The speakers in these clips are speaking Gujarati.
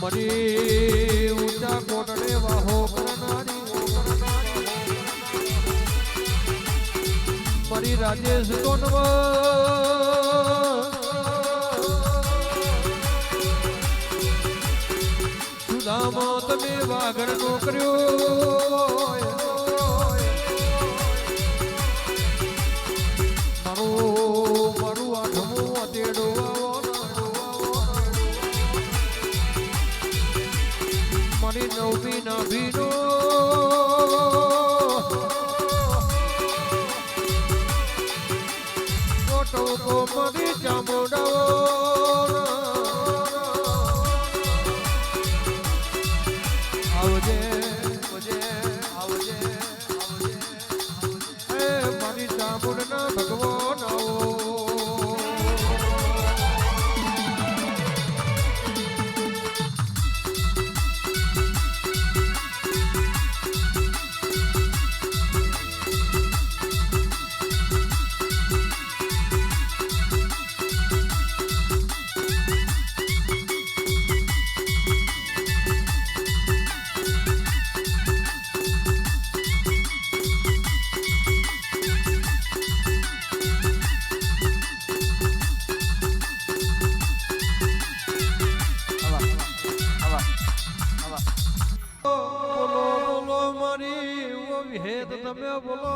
મરી ઊંચા કોટડે વાહો કરનારી મરી રાજેશ સુદામા તમે વાઘર નો કર્યો મારું આઠમું અતેડો મારી નવમી નાભીનો મોટો મારી ચામુંડાઓ આવજે આવજે આવજે આવજે મારી ચામુંડના ભગવાન આવો વિહેદ તમે બોલો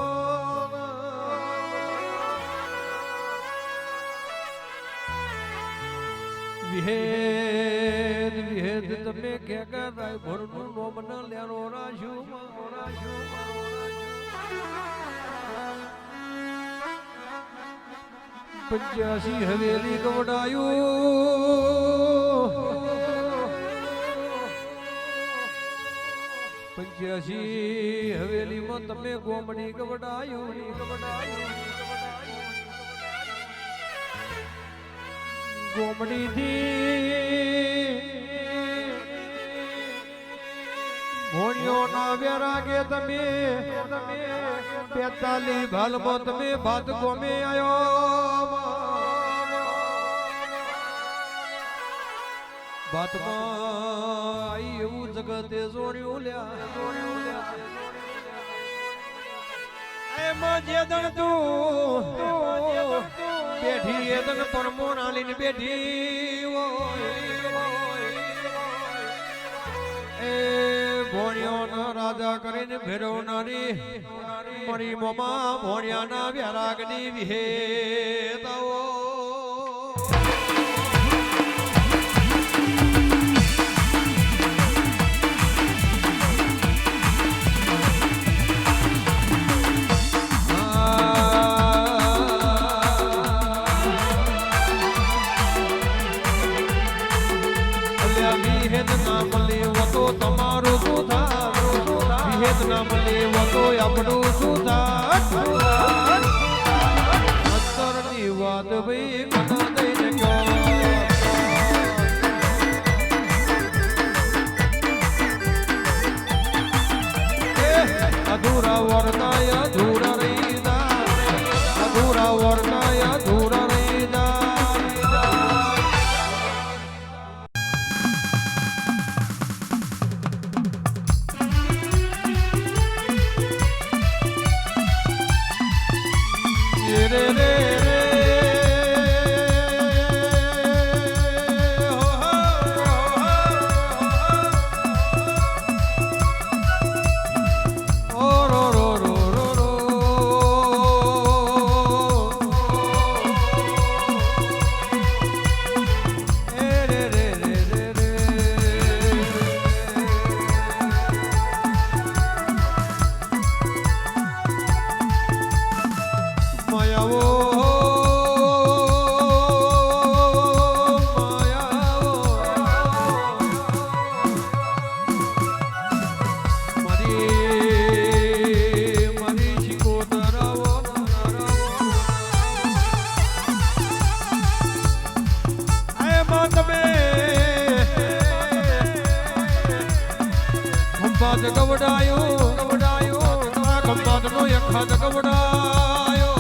વિહેદ વિહેદ તમે કે રાય ભરનું નોમ ન લેરો રાશું પંચ્યાસી હવેલી ગવડાયું 85 હવેલીમાં તમે ગોમડી ગવડાયું ગોમડી થી ભોણિયો ના વેરાગે તમે 45 ભાલમાં તમે ભાત ગોમે આયો બાતમાં એવું જગતે જોડ્યું લ્યા એમાં જે દણ તું બેઠી એ દણ પરમો નાલીને બેઠી એ ભોણિયાના રાજા કરીને ભેરવનારી મારી મમા ભોણિયાના વ્યારાગની વિહેતાઓ તમારું શું થા વિહેદ નામ લેવો તો આપણું શું થા અંતરની વાત ભાઈ કના દઈને કયો અધૂરા વર્તાય અધૂરા રહી અધૂરા વર્તાય અધૂરા રહી રે રે રે ઓ રો રો રો રો રો ખંભાત ગવડાયો તારા ખંભાતનો એક ખાત ગવડાયો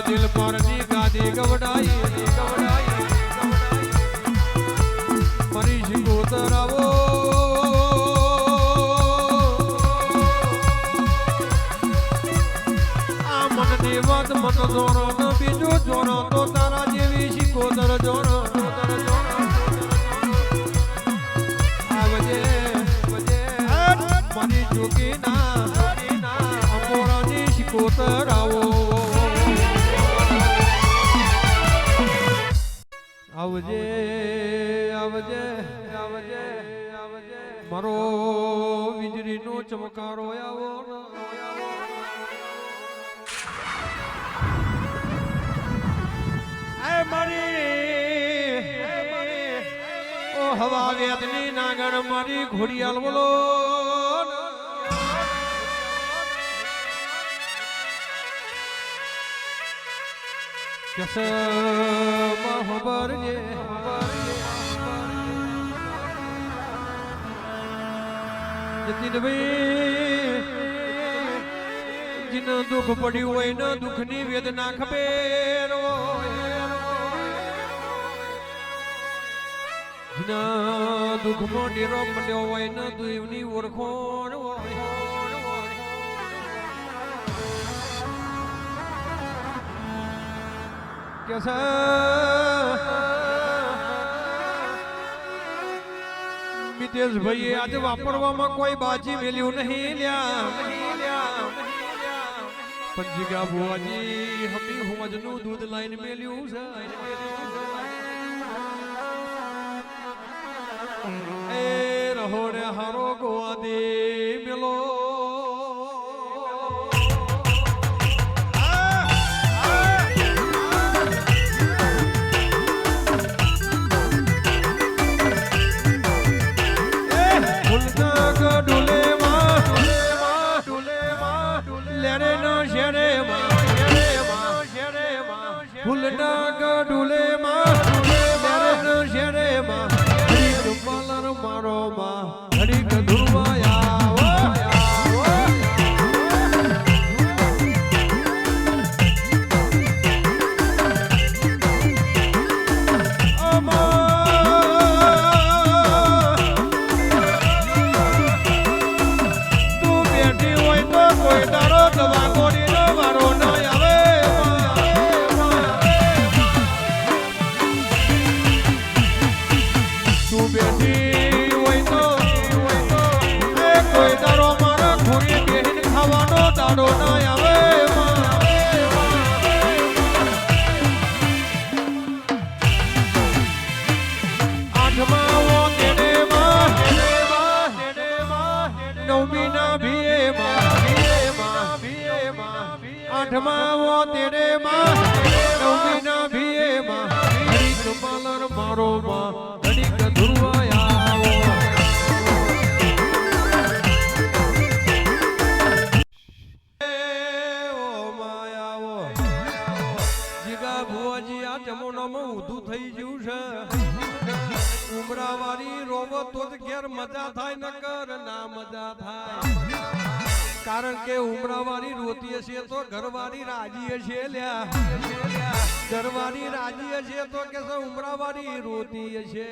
દિલ પરની ગાદી ગવડાઈ મારી શિકોતર આવો આ મનની વાત મન જોરો ન બીજો જોરો તો તારા જેવી શિકોતર જોરો આવજે મારી જોગીના અંબોરાની શિકોતર આવો આવજે આવજે આવજે આવજે મારો વીજળીનો ચમકારો આવો ઓ હવા વેદની નાગણ મારી ઘોડિયાલ બોલો કસ ખબર જે જતીનભાઈ જીને દુઃખ પડ્યું હોય ને દુઃખની વેદના ખબેર જીના દુઃખમાં ડેરો મળ્યો હોય ને દુઃખની ઓળખોણ કે મિતેશભાઈએ આજે વાપરવામાં કોઈ બાજી મેલ્યું નહીં લ્યા પંજીગા બુવાજી હમી હોજનું દૂધ લાઈન મેલ્યું છે એ રહો રે હારો ગોવા દે મેલો ફૂલના ગડુલે માં શેરે માં પાલર મારો માં હરી ગધુરવાયા તું બેઠી હોય તો કોઈ તારો દવા ગોળી નો મારો ના આવે બેઠી હોય તો કોઈ દાડો મારા ખોરી બેહીને ખાવાનો દાડો ના આવે આઠમા ઓ તેડે માં નવમી ના ભીએ માં આઠમા ઓ તેડે માં નવમી ના ભીએ માં હરી કપાલર મારો માં ઉમરાવાળી રોવો તો જ ઘેર મજા થાય નકર ના મજા થાય કારણ કે ઉમરાવાળી રોતી હશે તો ઘરવાળી રાજી હશે લ્યા ઘરવાળી રાજી હશે તો કે ઉમરાવાળી રોતી હશે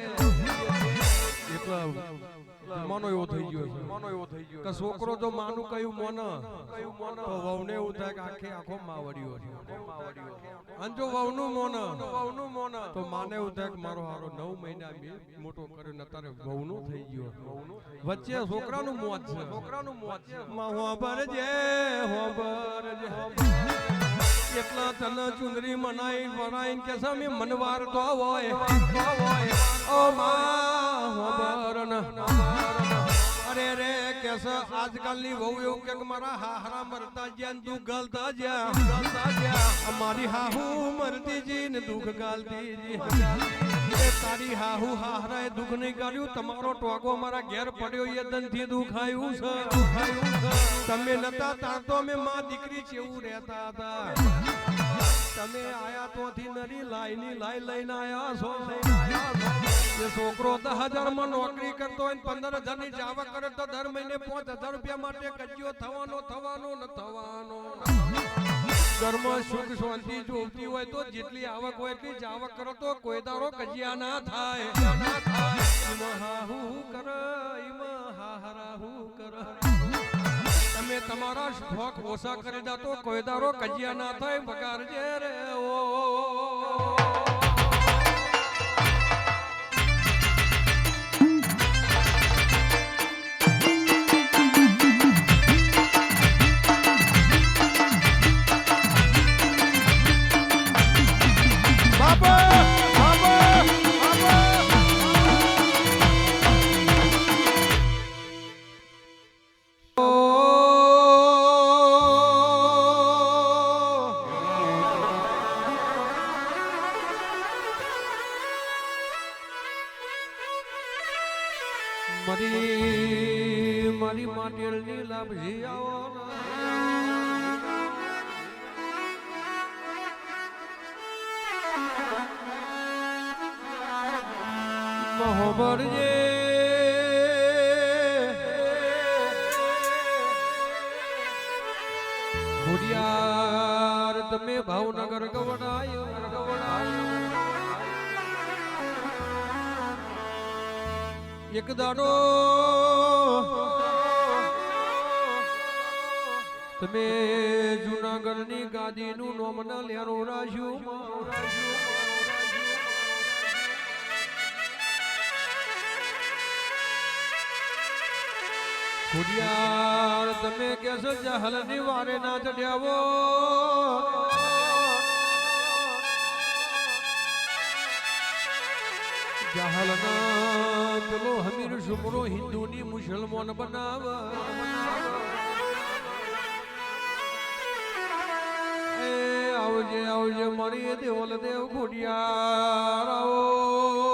મનો એવો થઈ ગયો કે છોકરો જો માનું કયું મન તો વહુને એવું થાય કે આખે આખો માવડ્યો છે અને જો વહુનું મન તો માને એવું થાય કે મારો હારો 9 મહિના મેં મોટો કર્યો ને તારે વહુનું થઈ ગયો વચ્ચે છોકરાનું મોત છે માં હોબર જે એટલા તને ચુંદરી મનાઈ વરાઈ કે સમે મનવાર તો હોય ઓ માં હોબર અરે રે કેસ આજકાલની વહુ એવું કે મારા હાહરા મરતા જ્યાં દુઃખ ગાલતા જ્યાં અમારી હાહુ મરતી જી ને દુઃખ ગાલતી જી તારી હાહુ હાહરાએ દુઃખ નહીં ગાલ્યું તમારો ટોગો મારા ઘેર પડ્યો એ દનથી દુખાયું છે તમે નતા તાર તો અમે માં દીકરી જેવું રહેતા હતા તમે આયા તોથી નરી લાઈની લાઈ લઈને આયા છો એ છોકરો 10,000 માં નોકરી કરતો હોય 15,000 ની જાવક કરે તો દર મહિને 5,000 રૂપિયા માટે કજિયો થવાનો ન થવાનો ઘરમાં સુખ શાંતિ જોતી હોય તો જેટલી આવક હોય એટલી જાવક કરો તો કોઈ દારો કજિયા ના થાય તમે તમારા શોખ ઓછા કરી દા તો કોઈ દારો કજિયા ના થાય બગાડજે રે ઓ મારી માટેલની લાભજી આવો મોહબરજે ઘોડિયાર તમે ભાવનગર ગવડાયો એક દાડો તમે જુનાગઢની ગાદીનું નોમ ન લેરું રાખ્યું ખુડિયાર તમે કેસો જહલની વારે ના ચડ્યાવો જહલના પેલો હમીર સુમરો હિન્દુની મુસલમાન બનાવ આવજે મારી દેવલ દેવ ખુડિયાર આવો